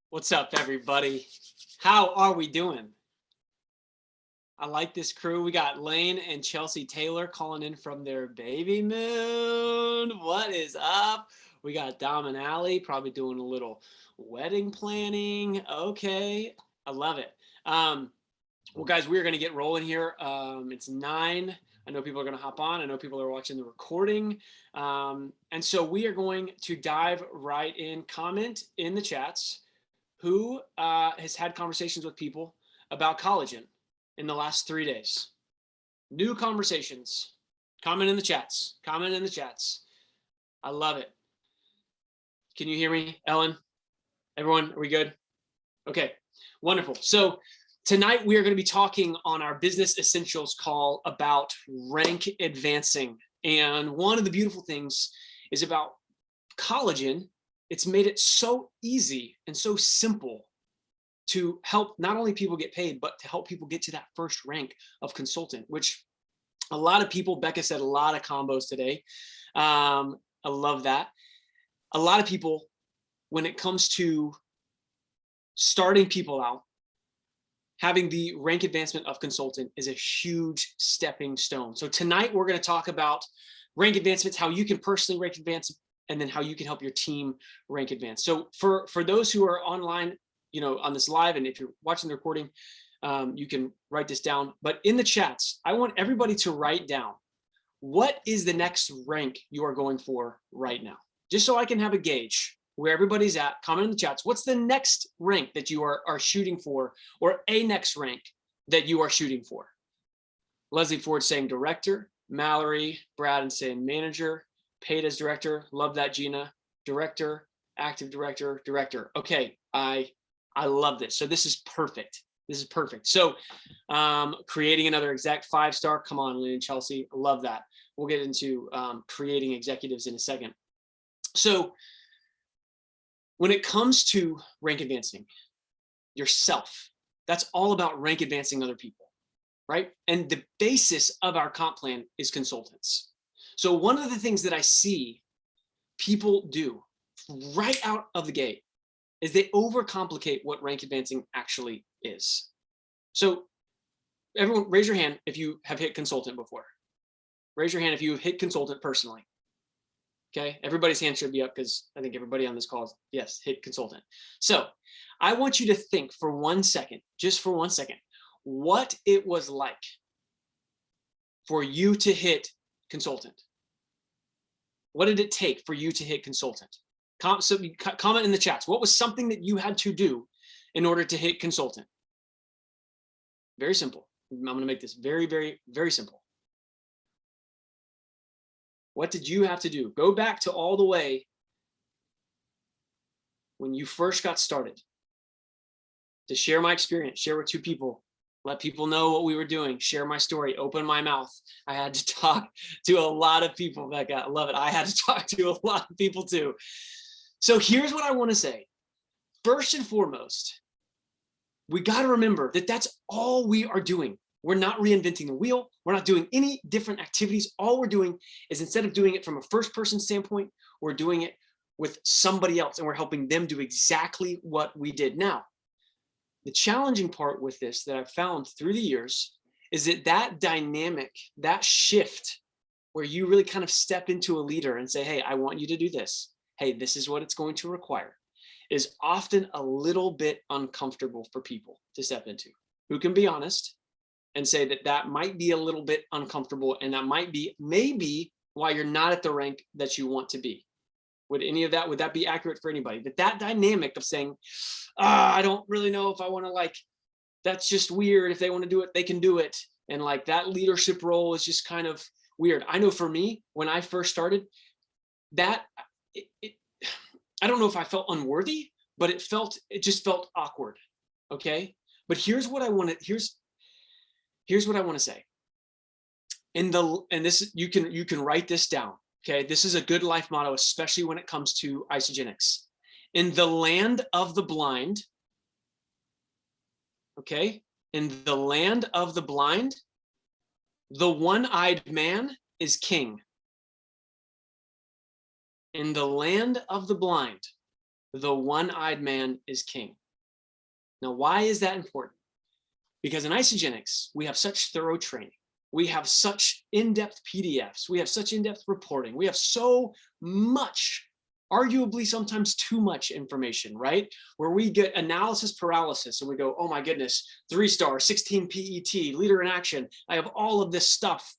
What's up, everybody? How are we doing? I like this crew. We got Lane and Chelsea Taylor calling in from their baby moon. What is up? We got Dom and Allie probably doing a little wedding planning. Okay, I love it. Well, guys, we're going to get rolling here. It's 9. I know people are going to hop on. I know people are watching the recording. And so we are going to dive right in. Comment in the chats who has had conversations with people about collagen in the last 3 days. New conversations. Comment in the chats. Comment in the chats. I love it. Can you hear me, Ellen? Everyone, are we good? Okay, wonderful. So tonight we are going to be talking on our Business Essentials call about rank advancing. And one of the beautiful things is about collagen. It's made it so easy and so simple to help not only people get paid, but to help people get to that first rank of consultant, which a lot of people, Becca said a lot of combos today. I love that. A lot of people, when it comes to starting people out, having the rank advancement of consultant is a huge stepping stone. So tonight we're going to talk about rank advancements, how you can personally rank advance, and then how you can help your team rank advance. So for those who are online, on this live, and if you're watching the recording, you can write this down. But in the chats, I want everybody to write down, what is the next rank you are going for right now? Just so I can have a gauge where everybody's at. Comment in the chats. What's the next rank that you are shooting for, or a next rank that you are shooting for? Leslie Ford saying director. Mallory, Brad and saying manager. Paid as director. Love that, Gina. Director, active director, director. Okay, I love this. So this is perfect. This is perfect. So creating another exec 5-star. Come on, Lynn and Chelsea. I love that. We'll get into creating executives in a second. So when it comes to rank advancing yourself, that's all about rank advancing other people, right? And the basis of our comp plan is consultants. So one of the things that I see people do right out of the gate is they overcomplicate what rank advancing actually is. So everyone raise your hand if you have hit consultant before. Raise your hand if you have hit consultant personally. Okay, everybody's hand should be up because I think everybody on this call is, yes, hit consultant. So I want you to think for 1 second, just for 1 second, what it was like for you to hit consultant. What did it take for you to hit consultant? So comment in the chats. What was something that you had to do in order to hit consultant? Very simple. I'm going to make this very, very, very simple. What did you have to do? Go back to all the way when you first got started. To share my experience, share with 2 people, let people know what we were doing, share my story, open my mouth. I had to talk to a lot of people, Becca. I love it. I had to talk to a lot of people too. So here's what I want to say. First and foremost, we got to remember that that's all we are doing. We're not reinventing the wheel. We're not doing any different activities. All we're doing is, instead of doing it from a first person standpoint, we're doing it with somebody else, and we're helping them do exactly what we did. Now, the challenging part with this that I've found through the years is that dynamic, that shift where you really kind of step into a leader and say, hey, I want you to do this. Hey, this is what it's going to require, is often a little bit uncomfortable for people to step into, who can be honest and say that that might be a little bit uncomfortable, and that might be maybe why you're not at the rank that you want to be. Would that be accurate for anybody? That dynamic of saying, I don't really know if I want to, that's just weird. If they want to do it, they can do it. And that leadership role is just kind of weird. I know for me, when I first started, I don't know if I felt unworthy, but it just felt awkward. Okay. But here's what I want to, here's what I want to say. And this, you can write this down. Okay. This is a good life motto, especially when it comes to Isagenix. In the land of the blind, okay, in the land of the blind, the one-eyed man is king. In the land of the blind, the one-eyed man is king. Now, why is that important? Because in Isagenix, we have such thorough training. We have such in-depth PDFs. We have such in-depth reporting. We have so much, arguably sometimes too much information, right? Where we get analysis paralysis and we go, oh my goodness, 3-star, 16 PET, leader in action. I have all of this stuff.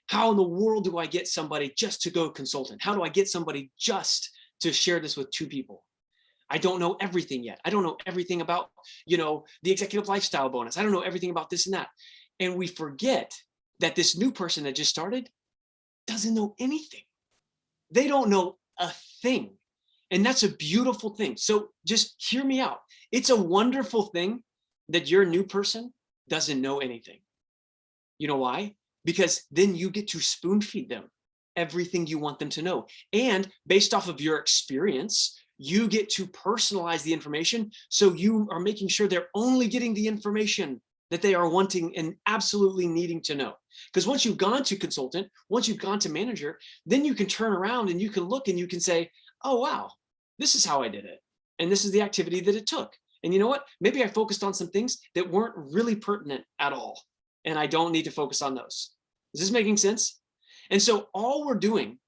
How in the world do I get somebody just to go consultant? How do I get somebody just to share this with 2 people? I don't know everything yet. I don't know everything about, the executive lifestyle bonus. I don't know everything about this and that. And we forget that this new person that just started doesn't know anything. They don't know a thing. And that's a beautiful thing. So just hear me out. It's a wonderful thing that your new person doesn't know anything. You know why? Because then you get to spoon feed them everything you want them to know. And based off of your experience, you get to personalize the information. So you are making sure they're only getting the information that they are wanting and absolutely needing to know. Because once you've gone to consultant, once you've gone to manager, then you can turn around and you can look and you can say, oh, wow, this is how I did it. And this is the activity that it took. And you know what? Maybe I focused on some things that weren't really pertinent at all. And I don't need to focus on those. Is this making sense? And so all we're doing,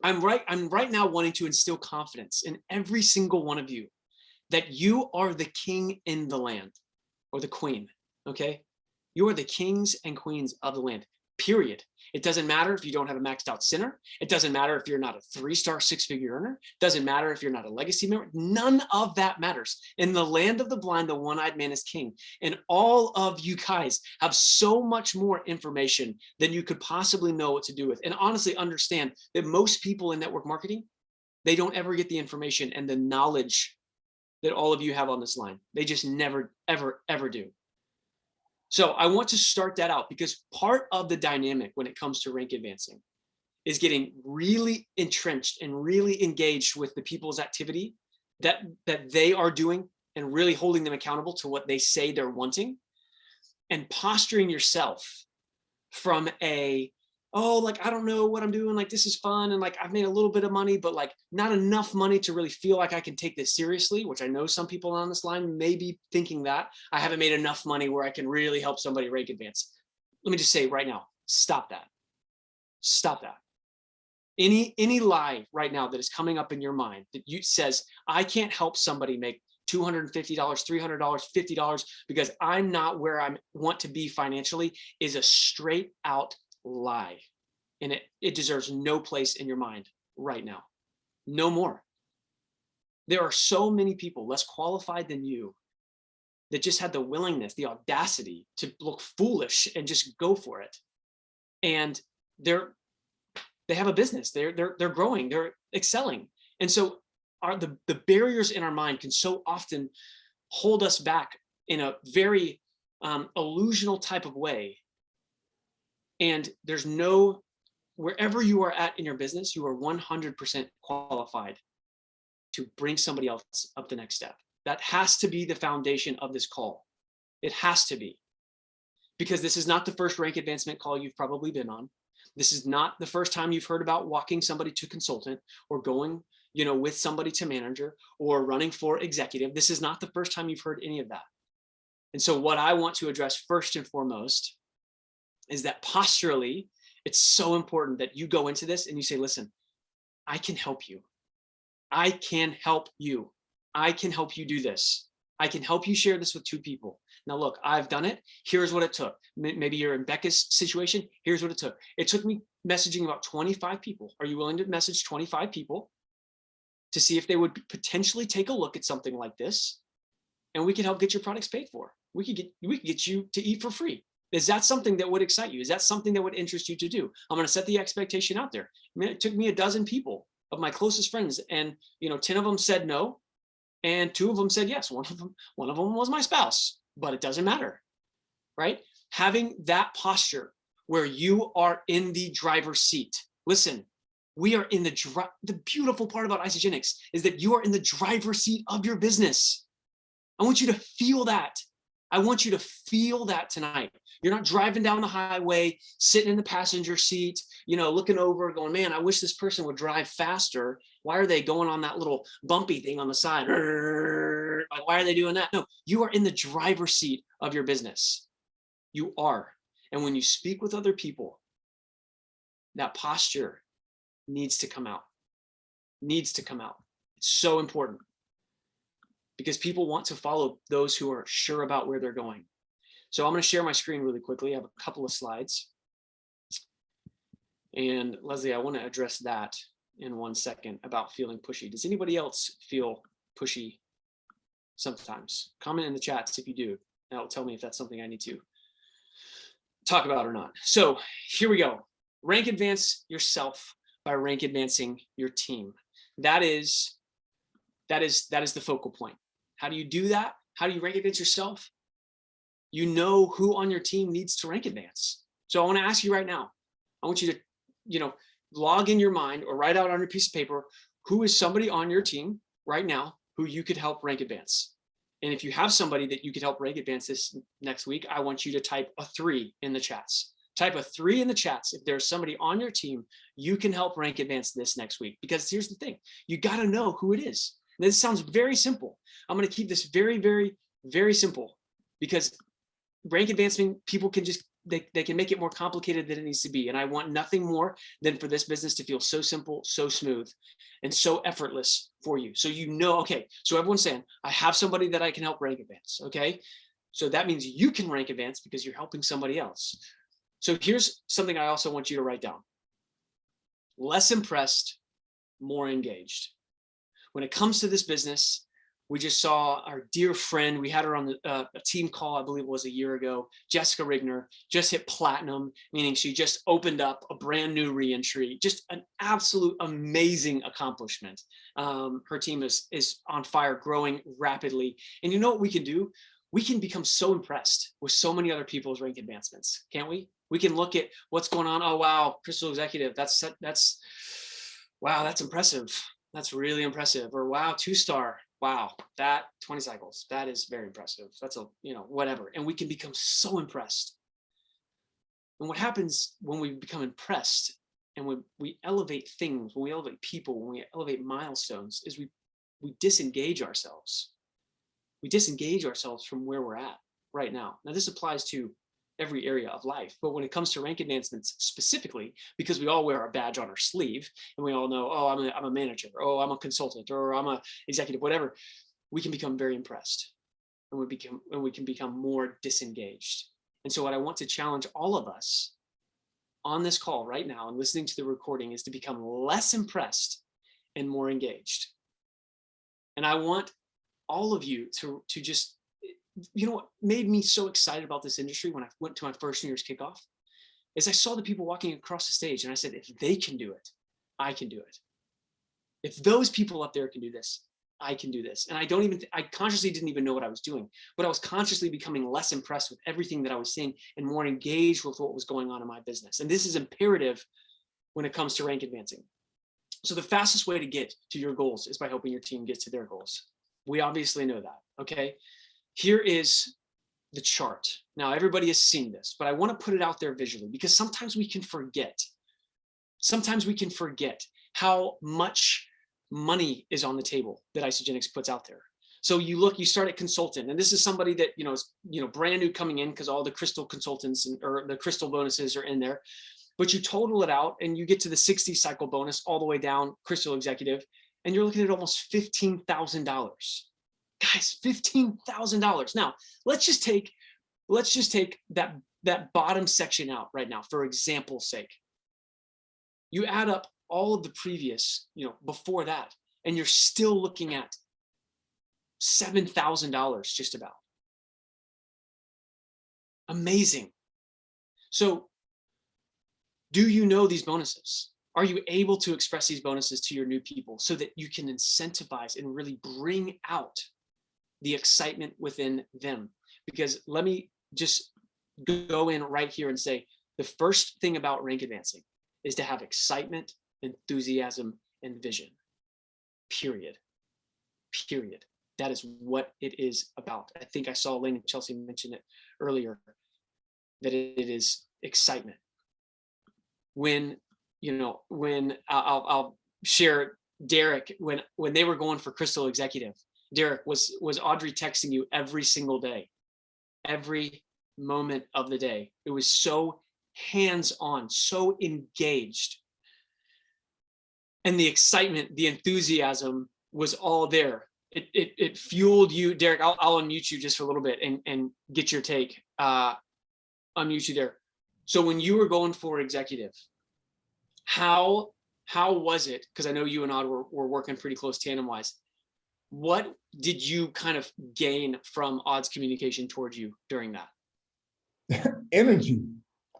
I'm right now wanting to instill confidence in every single one of you that you are the king in the land, or the queen, okay? You are the kings and queens of the land, period. It doesn't matter if you don't have a maxed out center. It doesn't matter if you're not a 3-star 6-figure earner. It doesn't matter if you're not a legacy member. None of that matters. In the land of the blind, the one-eyed man is king. And all of you guys have so much more information than you could possibly know what to do with. And honestly, understand that most people in network marketing, they don't ever get the information and the knowledge that all of you have on this line. They just never, ever, ever do. So I want to start that out because part of the dynamic when it comes to rank advancing is getting really entrenched and really engaged with the people's activity that they are doing and really holding them accountable to what they say they're wanting, and posturing yourself from I don't know what I'm doing. Like, this is fun. And like, I've made a little bit of money, but like not enough money to really feel like I can take this seriously, which I know some people on this line may be thinking that I haven't made enough money where I can really help somebody rank advance. Let me just say right now, stop that. Stop that. Any lie right now that is coming up in your mind that says, I can't help somebody make $250, $300, $50 because I'm not where I want to be financially is a straight out lie. And it deserves no place in your mind right now. No more. There are so many people less qualified than you that just had the willingness, the audacity to look foolish and just go for it. And they have a business. They're growing, they're excelling. And so the barriers in our mind can so often hold us back in a very illusional type of way. And there's wherever you are at in your business, you are 100% qualified to bring somebody else up the next step. That has to be the foundation of this call. It has to be. Because this is not the first rank advancement call you've probably been on. This is not the first time you've heard about walking somebody to consultant or going, with somebody to manager or running for executive. This is not the first time you've heard any of that. And so what I want to address first and foremost is that posturally, it's so important that you go into this and you say, listen, I can help you. I can help you. I can help you do this. I can help you share this with 2 people. Now, look, I've done it. Here's what it took. Maybe you're in Becca's situation. Here's what it took. It took me messaging about 25 people. Are you willing to message 25 people to see if they would potentially take a look at something like this? And we can help get your products paid for. We could get you to eat for free. Is that something that would excite you? Is that something that would interest you to do? I'm going to set the expectation out there. It took me a dozen people of my closest friends, and 10 of them said no, and 2 of them said yes. One of them was my spouse. but it doesn't matter, right? Having that posture where you are in the driver's seat. Listen, we are in the beautiful part about Isagenix is that you are in the driver's seat of your business. I want you to feel that. I want you to feel that tonight. You're not driving down the highway, sitting in the passenger seat, looking over, going, man, I wish this person would drive faster. Why are they going on that little bumpy thing on the side? Like, why are they doing that? No, you are in the driver's seat of your business. You are. And when you speak with other people, that posture needs to come out. Needs to come out. It's so important because people want to follow those who are sure about where they're going. So I'm going to share my screen really quickly. I have a couple of slides. And Leslie, I want to address that in 1 second about feeling pushy. Does anybody else feel pushy sometimes? Comment in the chats if you do. That'll tell me if that's something I need to talk about or not. So here we go. Rank advance yourself by rank advancing your team. That is the focal point. How do you do that? How do you rank advance yourself? You know who on your team needs to rank advance. So I want to ask you right now. I want you to, log in your mind or write out on a piece of paper who is somebody on your team right now who you could help rank advance. And if you have somebody that you could help rank advance this next week, I want you to type a 3 in the chats. Type a 3 in the chats if there's somebody on your team you can help rank advance this next week. Because here's the thing, you got to know who it is. And this sounds very simple. I'm going to keep this very, very, very simple because rank advancement, people can just, they can make it more complicated than it needs to be. And I want nothing more than for this business to feel so simple, so smooth, and so effortless for you. So okay, so everyone's saying, I have somebody that I can help rank advance, okay? So that means you can rank advance because you're helping somebody else. So here's something I also want you to write down. Less impressed, more engaged. When it comes to this business, we just saw our dear friend, we had her on a team call, I believe it was a year ago, Jessica Rigner, just hit platinum, meaning she just opened up a brand new reentry, just an absolute amazing accomplishment. Her team is on fire, growing rapidly. And you know what we can do? We can become so impressed with so many other people's rank advancements, can't we? We can look at what's going on. Oh, wow, Crystal Executive, wow, that's impressive. That's really impressive. Or wow, 2-star. Wow, that 20 cycles, that is very impressive. That's whatever. And we can become so impressed. And what happens when we become impressed and when we elevate things, when we elevate people, when we elevate milestones, is we disengage ourselves. We disengage ourselves from where we're at right now. Now, this applies to every area of life, but when it comes to rank advancements specifically, because we all wear our badge on our sleeve and we all know, oh, I'm a manager, oh, I'm a consultant, or I'm a executive, whatever, we can become very impressed and we can become more disengaged. And so what I want to challenge all of us on this call right now and listening to the recording is to become less impressed and more engaged. And I want all of you to just, what made me so excited about this industry when I went to my first New Year's kickoff is I saw the people walking across the stage and I said, if they can do it, I can do it. If those people up there can do this, I can do this. And I consciously didn't even know what I was doing, but I was consciously becoming less impressed with everything that I was seeing and more engaged with what was going on in my business. And this is imperative when it comes to rank advancing. So the fastest way to get to your goals is by helping your team get to their goals. We obviously know that, okay? Here is the chart. Now, everybody has seen this, but I want to put it out there visually because sometimes we can forget. Sometimes we can forget how much money is on the table that Isagenix puts out there. So you start at consultant, and this is somebody that is brand new coming in because all the crystal consultants or the crystal bonuses are in there. But you total it out and you get to the 60 cycle bonus all the way down, crystal executive, and you're looking at almost $15,000. Guys, $15,000. Now, let's just take that bottom section out right now for example's sake. You add up all of the previous, before that, and you're still looking at $7,000 just about. Amazing. So, do you know these bonuses? Are you able to express these bonuses to your new people so that you can incentivize and really bring out the excitement within them? because let me just go in right here and say the first thing about rank advancing is to have excitement, enthusiasm, and vision. Period. Period. That is what it is about. I think I saw Lane and Chelsea mention it earlier, that it is excitement. When, when I'll share Derek, when they were going for Crystal Executive, Derek, was Audrey texting you every single day, every moment of the day? It was so hands-on, so engaged. And the excitement, the enthusiasm was all there. It fueled you. Derek, I'll unmute you just for a little bit and get your take. Unmute you there. So when you were going for executive, how was it? Because I know you and Odd were working pretty close tandem-wise. What did you kind of gain from Odd's communication towards you during that? Energy.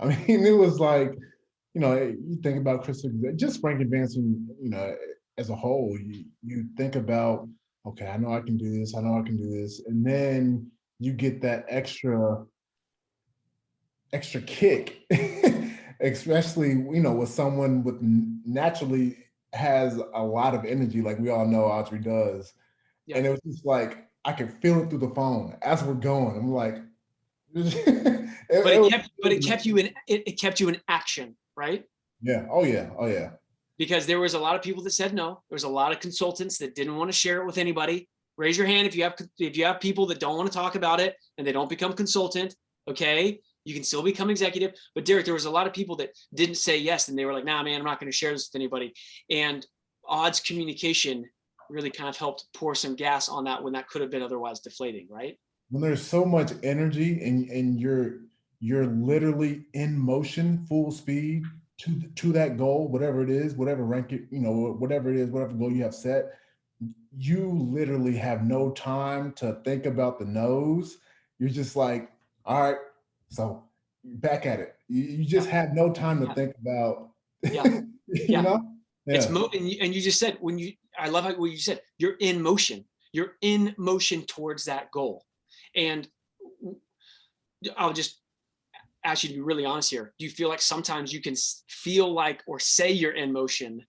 I mean, it was like, you think about Crystal, just rank advancing, as a whole, you think about, okay, I know I can do this, I know I can do this. And then you get that extra kick, especially, with someone with naturally has a lot of energy, like we all know Audrey does. Yeah. And it was just like, I could feel it through the phone as we're going. I'm like, it kept you in action, right? Yeah. Oh yeah. Oh yeah. Because there was a lot of people that said no. There was a lot of consultants that didn't want to share it with anybody. Raise your hand if you have people that don't want to talk about it and they don't become consultant. Okay, you can still become executive. But Derek, there was a lot of people that didn't say yes, and they were like, "Nah, man, I'm not going to share this with anybody." And Odd's communication really kind of helped pour some gas on that when that could have been otherwise deflating, right? When there's so much energy and you're literally in motion, full speed to that goal, whatever it is, whatever rank it, whatever it is, whatever goal you have set, you literally have no time to think about the no's. You're just like, all right, so back at it. You just have no time to think about, you know? Yeah. It's and you just said, I love what you said, you're in motion. You're in motion towards that goal. And I'll just ask you to be really honest here. Do you feel like sometimes you can feel like or say you're in motion,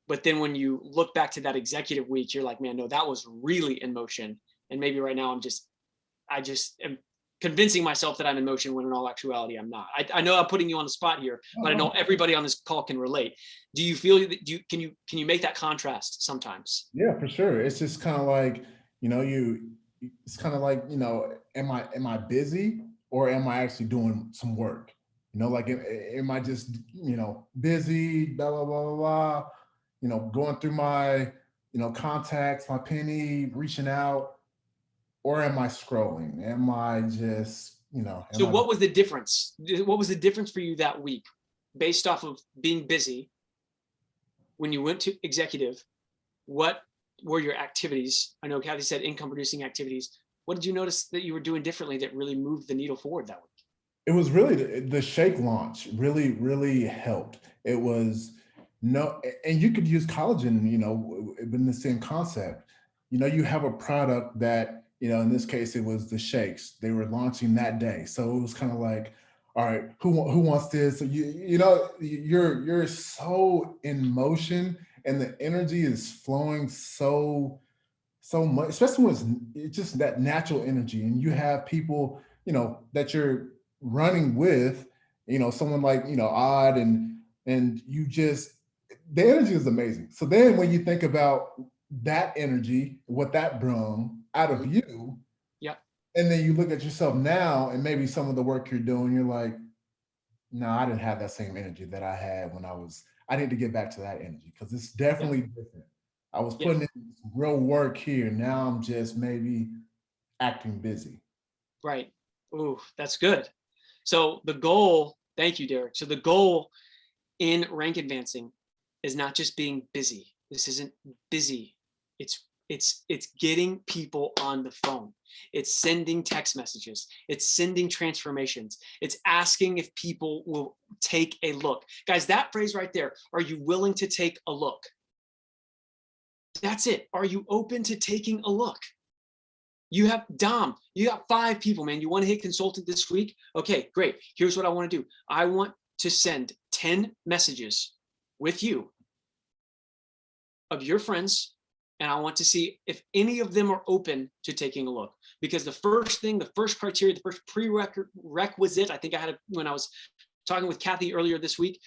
but then when you look back to that executive week, you're like, man, no, that was really in motion. And maybe right now I just am convincing myself that I'm in motion when in all actuality I'm not. I know I'm putting you on the spot here, but I know everybody on this call can relate. Do you feel that can you make that contrast sometimes? Yeah, for sure. It's just kind of like, it's kind of like, am I busy or am I actually doing some work? Like, am I just, busy, blah, blah, blah, blah, blah, going through my, contacts, my penny, reaching out, or am I scrolling? Am I just, So what was the difference? What was the difference for you that week based off of being busy when you went to executive? What were your activities? I know Kathy said income producing activities. What did you notice that you were doing differently that really moved the needle forward that week? It was really the shake launch really, really helped. It was and you could use collagen, in the same concept. You have a product that, in this case, it was the shakes. They were launching that day. So it was kind of like, all right, who wants this? So you're so in motion and the energy is flowing so much, especially when it's just that natural energy and you have people, that you're running with, someone like, Odd and you just, the energy is amazing. So then when you think about that energy, what that brought out of you, and then you look at yourself now and maybe some of the work you're doing, you're like, no, I didn't have that same energy that I had when I need to get back to that energy because it's definitely different. I was putting in real work here. Now I'm just maybe acting busy. Right. Ooh, that's good. So the goal, thank you, Derek. So the goal in rank advancing is not just being busy. This isn't busy. It's getting people on the phone. It's sending text messages. It's sending transformations. It's asking if people will take a look. Guys, that phrase right there, are you willing to take a look? That's it. Are you open to taking a look? You have Dom, you got 5 people, man. You want to hit consultant this week? Okay, great. Here's what I want to do. I want to send 10 messages with you of your friends, and I want to see if any of them are open to taking a look. Because the first thing, the first criteria, the first prerequisite, I think I had it when I was talking with Kathy earlier this week,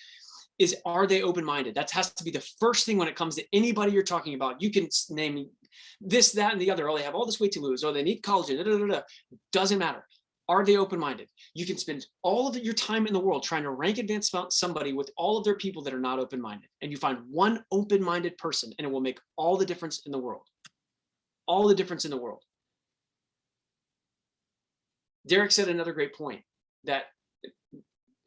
is are they open-minded? That has to be the first thing when it comes to anybody you're talking about. You can name this, that, and the other. Oh, they have all this weight to lose. Oh, they need collagen. Doesn't matter. Are they open-minded? You can spend all of your time in the world trying to rank advance somebody with all of their people that are not open-minded. And you find one open-minded person, and it will make all the difference in the world. All the difference in the world. Derek said another great point that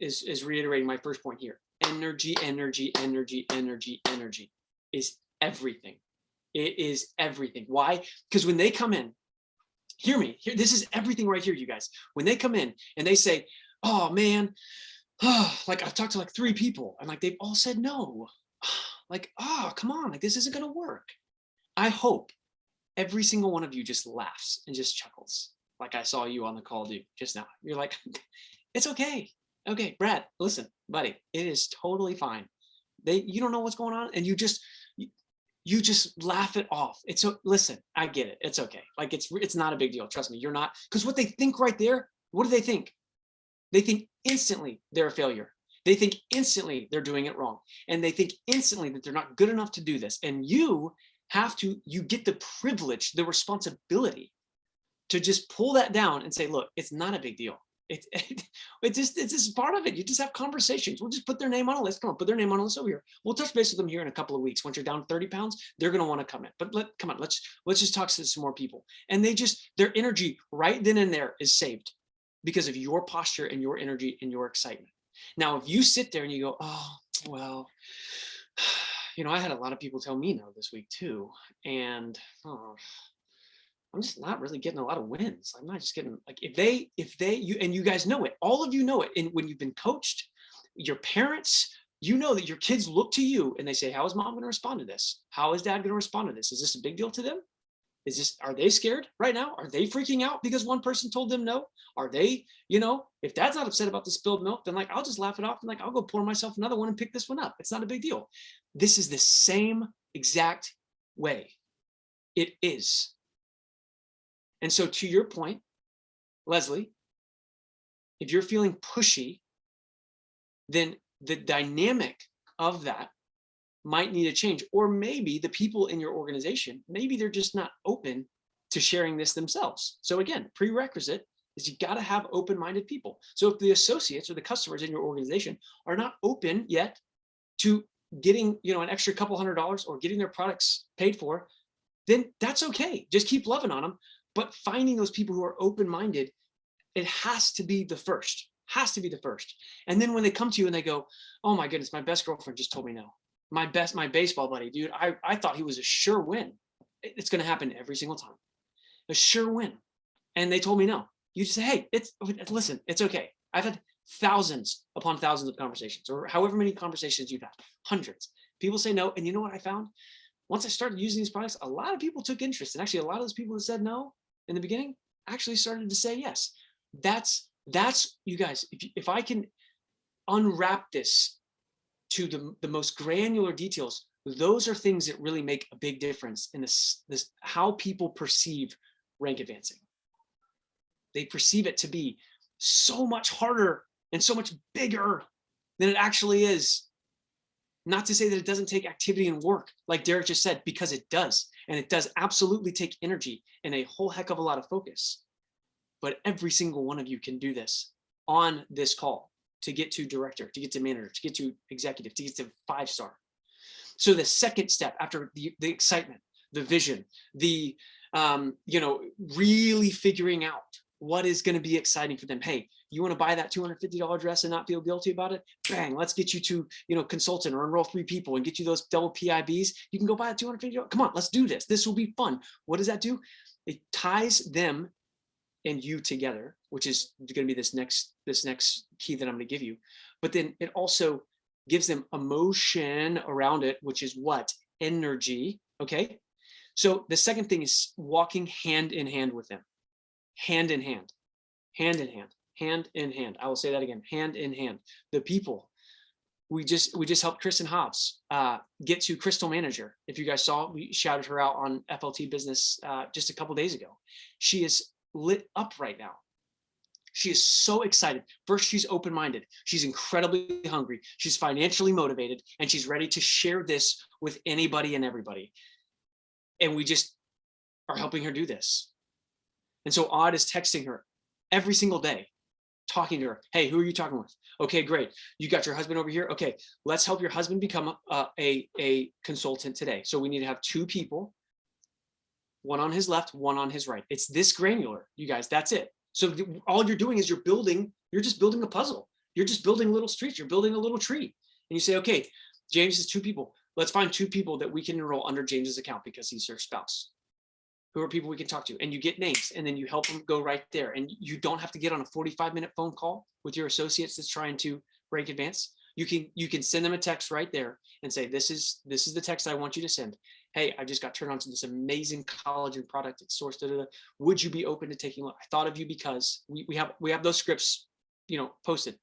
is reiterating my first point here. Energy, energy, energy, energy, energy is everything. It is everything. Why? Because when they come in, hear me, this is everything right here, you guys. When they come in and they say, oh man, like I've talked to like 3 people and like they've all said no. Like, oh, come on, like this isn't gonna work. I hope every single one of you just laughs and just chuckles. Like I saw you on the call do just now. You're like, it's okay. Okay, Brad, listen, buddy, it is totally fine. You don't know what's going on, and you just laugh it off. It's so, listen, I get it. It's okay. Like it's not a big deal. Trust me, you're not, because what they think right there, what do they think? They think instantly they're a failure. They think instantly they're doing it wrong. And they think instantly that they're not good enough to do this. And you get the privilege, the responsibility to just pull that down and say, look, it's not a big deal. It's just part of it. You just have conversations. We'll just put their name on a list. Come on, put their name on a list over here. We'll touch base with them here in a couple of weeks. Once you're down 30 pounds, they're going to want to come in. But come on, let's just talk to some more people. And their energy right then and there is saved because of your posture and your energy and your excitement. Now, if you sit there and you go, oh, well, I had a lot of people tell me no this week too. And I'm just not really getting a lot of wins. I'm not just getting, like, you guys know it, all of you know it. And when you've been coached, your parents, you know that your kids look to you and they say, how is mom going to respond to this? How is dad going to respond to this? Is this a big deal to them? Are they scared right now? Are they freaking out because one person told them no? Are they, if dad's not upset about the spilled milk, then like, I'll just laugh it off and like, I'll go pour myself another one and pick this one up. It's not a big deal. This is the same exact way. It is. And so to your point, Leslie, if you're feeling pushy, then the dynamic of that might need a change. Or maybe the people in your organization, maybe they're just not open to sharing this themselves. So again, prerequisite is you got to have open-minded people. So if the associates or the customers in your organization are not open yet to getting, an extra couple $100 or getting their products paid for, then that's okay. Just keep loving on them. But finding those people who are open-minded, it has to be the first, And then when they come to you and they go, oh my goodness, my best girlfriend just told me no. My baseball buddy, dude, I thought he was a sure win. It's going to happen every single time. A sure win. And they told me no. You just say, hey, listen, it's okay. I've had thousands upon thousands of conversations, or however many conversations you've had, hundreds. People say no. And you know what I found? Once I started using these products, a lot of people took interest. And actually, a lot of those people that said no in the beginning actually started to say yes. That's you guys, if I can unwrap this to the most granular details, those are things that really make a big difference in this how people perceive rank advancing. They perceive it to be so much harder and so much bigger than it actually is. Not to say that it doesn't take activity and work, like Derek just said, because it does. And it does absolutely take energy and a whole heck of a lot of focus. But every single one of you can do this on this call to get to director, to get to manager, to get to executive, to get to 5-star. So the second step after the excitement, the vision, the, really figuring out what is going to be exciting for them. Hey, you want to buy that $250 dress and not feel guilty about it? Bang, let's get you to, consultant or enroll 3 people and get you those double PIBs. You can go buy a $250. Come on, let's do this. This will be fun. What does that do? It ties them and you together, which is going to be this next key that I'm going to give you. But then it also gives them emotion around it, which is what? Energy. Okay. So the second thing is walking hand in hand with them, hand in hand, hand in hand, hand in hand. I will say that again, hand in hand. The people, we just helped Kristen Hobbs get to Crystal Manager. If you guys saw, we shouted her out on FLT Business just a couple days ago. She is lit up right now. She is so excited. First, she's open-minded. She's incredibly hungry. She's financially motivated, and she's ready to share this with anybody and everybody. And we just are helping her do this. And so Odd is texting her every single day, talking to her. Hey, who are you talking with? Okay, great. You got your husband over here. Okay, let's help your husband become a consultant today. So we need to have 2 people, one on his left, one on his right. It's this granular, you guys. That's it. So all you're doing is you're just building a puzzle. You're just building little streets. You're building a little tree. And you say, okay, James is 2 people. Let's find 2 people that we can enroll under James's account because he's their spouse. Who are people we can talk to? And you get names, and then you help them go right there. And you don't have to get on a 45-minute phone call with your associates that's trying to rank advance. You can send them a text right there and say, this is the text I want you to send. Hey, I just got turned on to this amazing collagen product. It's sourced. Would you be open to taking a look? I thought of you because we have those scripts, posted.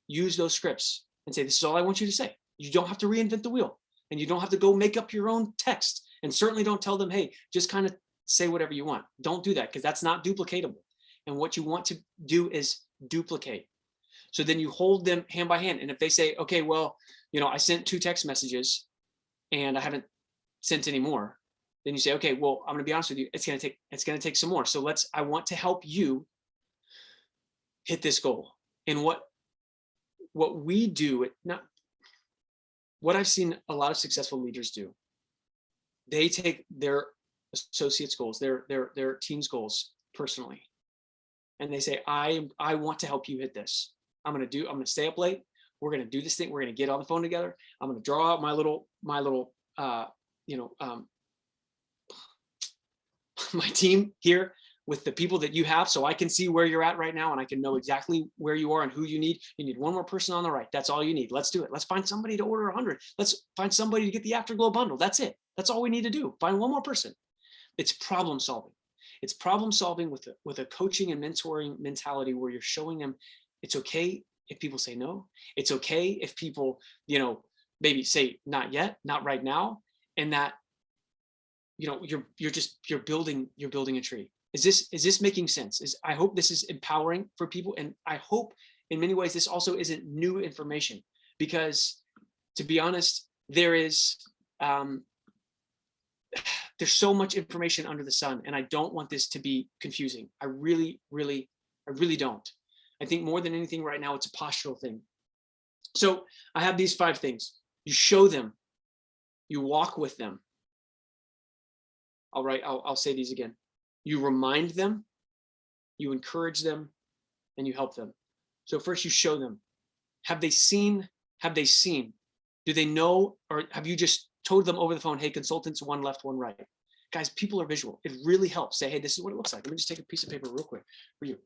Use those scripts and say, this is all I want you to say. You don't have to reinvent the wheel, and you don't have to go make up your own text. And certainly don't tell them, hey, just kind of say whatever you want. Don't do that, because that's not duplicatable. And what you want to do is duplicate. So then you hold them hand by hand. And if they say, okay, well, I sent 2 text messages and I haven't sent any more, then you say, okay, well, I'm going to be honest with you. It's going to take some more. So I want to help you hit this goal. And what we do, what I've seen a lot of successful leaders do, they take their associates' goals, their team's goals personally, and they say, I want to help you hit this. I'm going to stay up late. We're going to do this thing. We're going to get on the phone together. I'm going to draw out my little my team here with the people that you have, so I can see where you're at right now, and I can know exactly where you are and who you need. You need 1 more person on the right. That's all you need. Let's do it. Let's find somebody to order 100. Let's find somebody to get the Afterglow bundle. That's it. That's all we need to do. Find 1 more person. It's problem solving. It's problem solving with a coaching and mentoring mentality where you're showing them it's okay if people say no. It's okay if people, maybe say not yet, not right now, and that you're building a tree. Is this making sense? I hope this is empowering for people, and I hope in many ways this also isn't new information, because to be honest, there's so much information under the sun, and I don't want this to be confusing. I really don't. I think more than anything right now, it's a postural thing. So I have these 5 things. You show them, you walk with them. I'll say these again. You remind them, you encourage them, and you help them. So first you show them. Have they seen? Do they know, or have you just told them over the phone, hey, consultants, 1 left, 1 right? Guys, people are visual. It really helps. Say, hey, this is what it looks like. Let me just take a piece of paper real quick for you.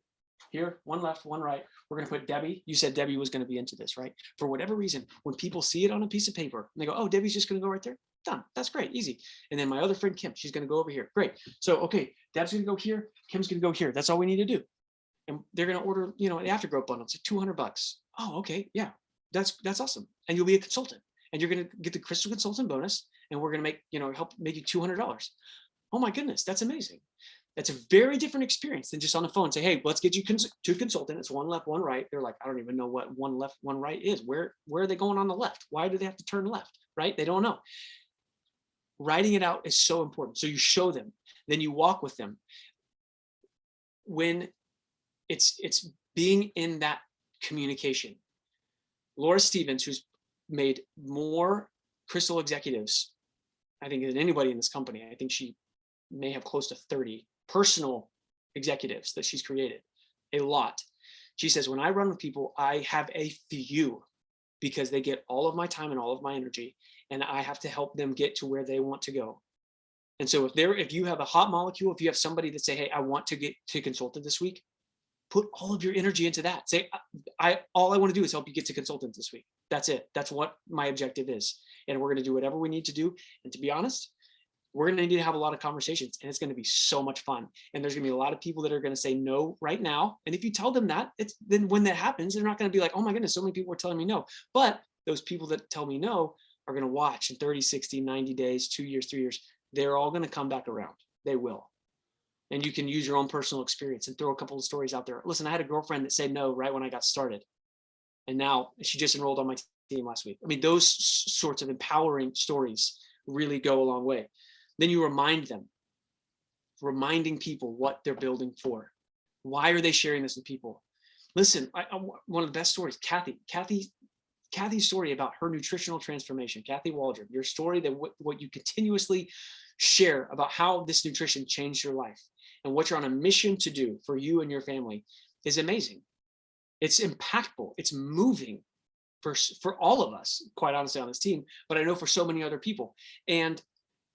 Here, 1 left, 1 right. We're going to put Debbie. You said Debbie was going to be into this, right? For whatever reason, when people see it on a piece of paper and they go, oh, Debbie's just going to go right there. Done. That's great. Easy. And then my other friend, Kim, she's going to go over here. Great. So, okay, Deb's going to go here. Kim's going to go here. That's all we need to do. And they're going to order, the Afterglow bundle. It's like $200. Oh, okay. Yeah, that's awesome. And you'll be a consultant, and you're going to get the Crystal Consultant bonus. And we're going to make, help make you $200. Oh my goodness. That's amazing. That's a very different experience than just on the phone. Say, hey, let's get you 2 consultants. It's 1 left, 1 right. They're like, I don't even know what 1 left, 1 right is. Where are they going on the left? Why do they have to turn left? Right? They don't know. Writing it out is so important. So you show them, then you walk with them. When it's being in that communication. Laura Stevens, who's made more Crystal executives, I think, than anybody in this company. I think she may have close to 30 personal executives that she's created, a lot. She says, when I run with people, I have a few, because they get all of my time and all of my energy, and I have to help them get to where they want to go. And so if you have a hot molecule, if you have somebody that say, hey, I want to get to consultant this week, put all of your energy into that. Say, all I want to do is help you get to consultant this week. That's it. That's what my objective is. And we're going to do whatever we need to do. And to be honest, we're going to need to have a lot of conversations, and it's going to be so much fun. And there's going to be a lot of people that are going to say no right now. And if you tell them that, then when that happens, they're not going to be like, oh my goodness, so many people are telling me no. But those people that tell me no are going to watch in 30, 60, 90 days, 2 years, 3 years. They're all going to come back around. They will. And you can use your own personal experience and throw a couple of stories out there. Listen, I had a girlfriend that said no right when I got started. And now she just enrolled on my team last week. I mean, those sorts of empowering stories really go a long way. Then you remind them, reminding people what they're building for. Why are they sharing this with people? Listen, one of the best stories, Kathy's story about her nutritional transformation, Kathy Waldron, your story, that what you continuously share about how this nutrition changed your life and what you're on a mission to do for you and your family is amazing. It's impactful. It's moving for all of us, quite honestly, on this team, but I know for so many other people. And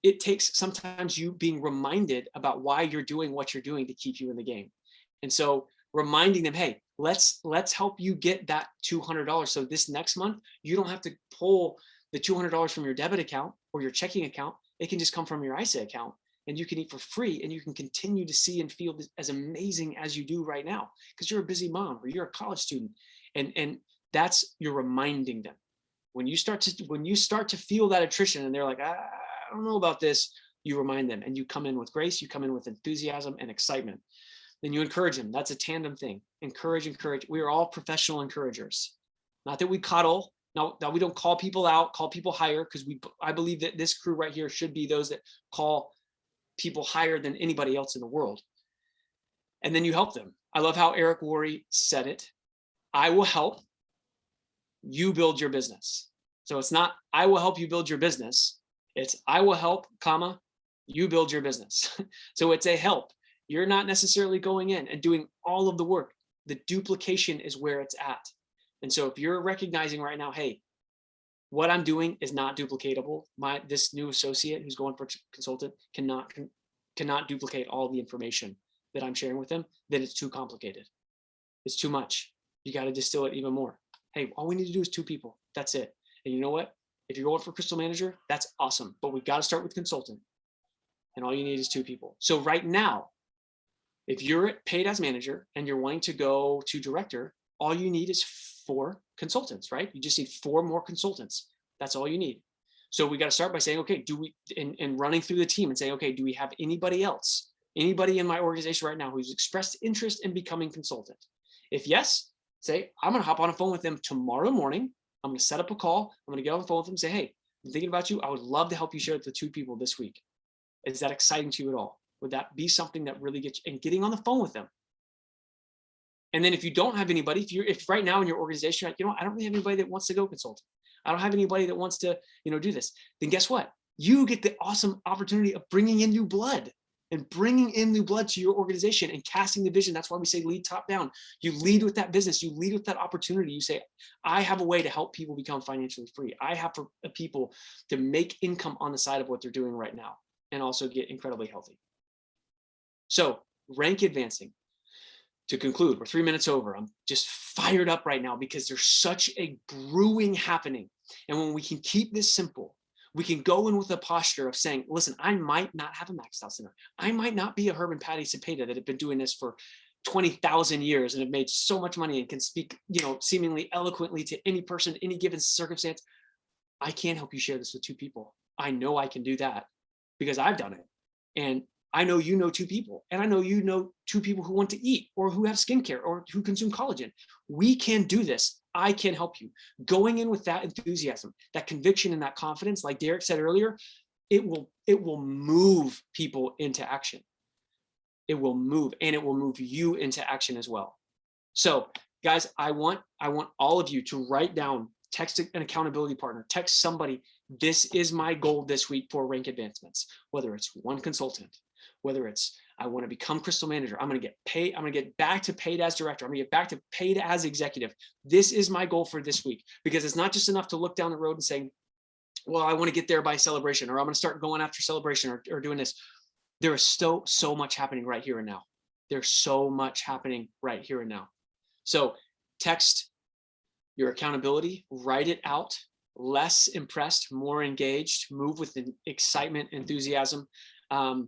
it takes sometimes you being reminded about why you're doing what you're doing to keep you in the game. And so reminding them, hey, let's help you get that $200. So this next month, you don't have to pull the $200 from your debit account or your checking account. It can just come from your ISA account, and you can eat for free, and you can continue to see and feel as amazing as you do right now because you're a busy mom or you're a college student. And that's, you're reminding them. When you start to feel that attrition and they're like, I don't know about this, you remind them, and you come in with grace, you come in with enthusiasm and excitement. Then you encourage them. That's a tandem thing. Encourage. We are all professional encouragers. Not that we coddle. No, we don't call people out, call people higher, because I believe that this crew right here should be those that call people higher than anybody else in the world. And then you help them. I love how Eric Worre said it. I will help you build your business. So it's not, I will help you build your business. It's, I will help, comma, you build your business. So it's a help. You're not necessarily going in and doing all of the work. The duplication is where it's at. And so if you're recognizing right now, hey, what I'm doing is not duplicatable. This new associate who's going for consultant cannot duplicate all the information that I'm sharing with them, then it's too complicated. It's too much. You got to distill it even more. Hey, all we need to do is 2 people. That's it. And you know what? If you're going for crystal manager, that's awesome. But we've got to start with consultant. And all you need is 2 people. So right now, if you're paid as manager and you're wanting to go to director, all you need is 4 consultants, right? You just need 4 more consultants. That's all you need. So we got to start by saying, okay, and running through the team and saying, okay, do we have anybody else, anybody in my organization right now who's expressed interest in becoming consultant? If yes, say, I'm going to hop on a phone with them tomorrow morning. I'm going to set up a call. I'm going to get on the phone with them and say, hey, I'm thinking about you. I would love to help you share with the 2 people this week. Is that exciting to you at all? Would that be something that really gets you, and getting on the phone with them? And then if you don't have anybody, if right now in your organization, I don't really have anybody that wants to go consult. I don't have anybody that wants to, do this. Then guess what? You get the awesome opportunity of bringing in new blood to your organization and casting the vision. That's why we say lead top down. You lead with that business. You lead with that opportunity. You say, I have a way to help people become financially free. I have for people to make income on the side of what they're doing right now and also get incredibly healthy. So rank advancing. To conclude, we're 3 minutes over. I'm just fired up right now because there's such a brewing happening. And when we can keep this simple, we can go in with a posture of saying, listen, I might not have a maxed out center. I might not be a Herb and Patty Cepeda that have been doing this for 20,000 years and have made so much money and can speak, seemingly eloquently to any person, any given circumstance. I can't help you share this with 2 people. I know I can do that because I've done it. And I know 2 people, and I know 2 people who want to eat or who have skincare or who consume collagen. We can do this. I can help you. Going in with that enthusiasm, that conviction, and that confidence, like Derek said earlier, it will move people into action. It will move, and it will move you into action as well. So, guys, I want all of you to write down, text an accountability partner, text somebody. This is my goal this week for rank advancements, whether it's 1 consultant, whether it's I want to become crystal manager, I'm going to get paid, I'm going to get back to paid as director, I'm going to get back to paid as executive. This is my goal for this week, because it's not just enough to look down the road and saying, well, I want to get there by celebration, or I'm going to start going after celebration or doing this. There is so much happening right here and now. There's so much happening right here and now. So text your accountability, write it out, less impressed, more engaged, move with excitement, enthusiasm. I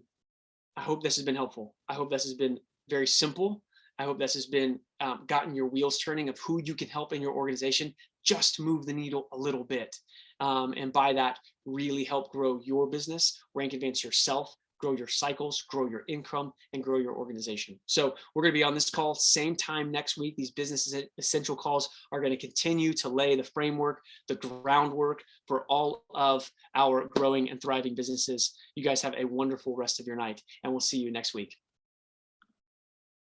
hope this has been helpful. I hope this has been very simple. I hope this has been gotten your wheels turning of who you can help in your organization just move the needle a little bit. And by that, really help grow your business, rank advance yourself, grow your cycles, grow your income, and grow your organization. So we're going to be on this call same time next week. These business essential calls are going to continue to lay the framework, the groundwork for all of our growing and thriving businesses. You guys have a wonderful rest of your night, and we'll see you next week.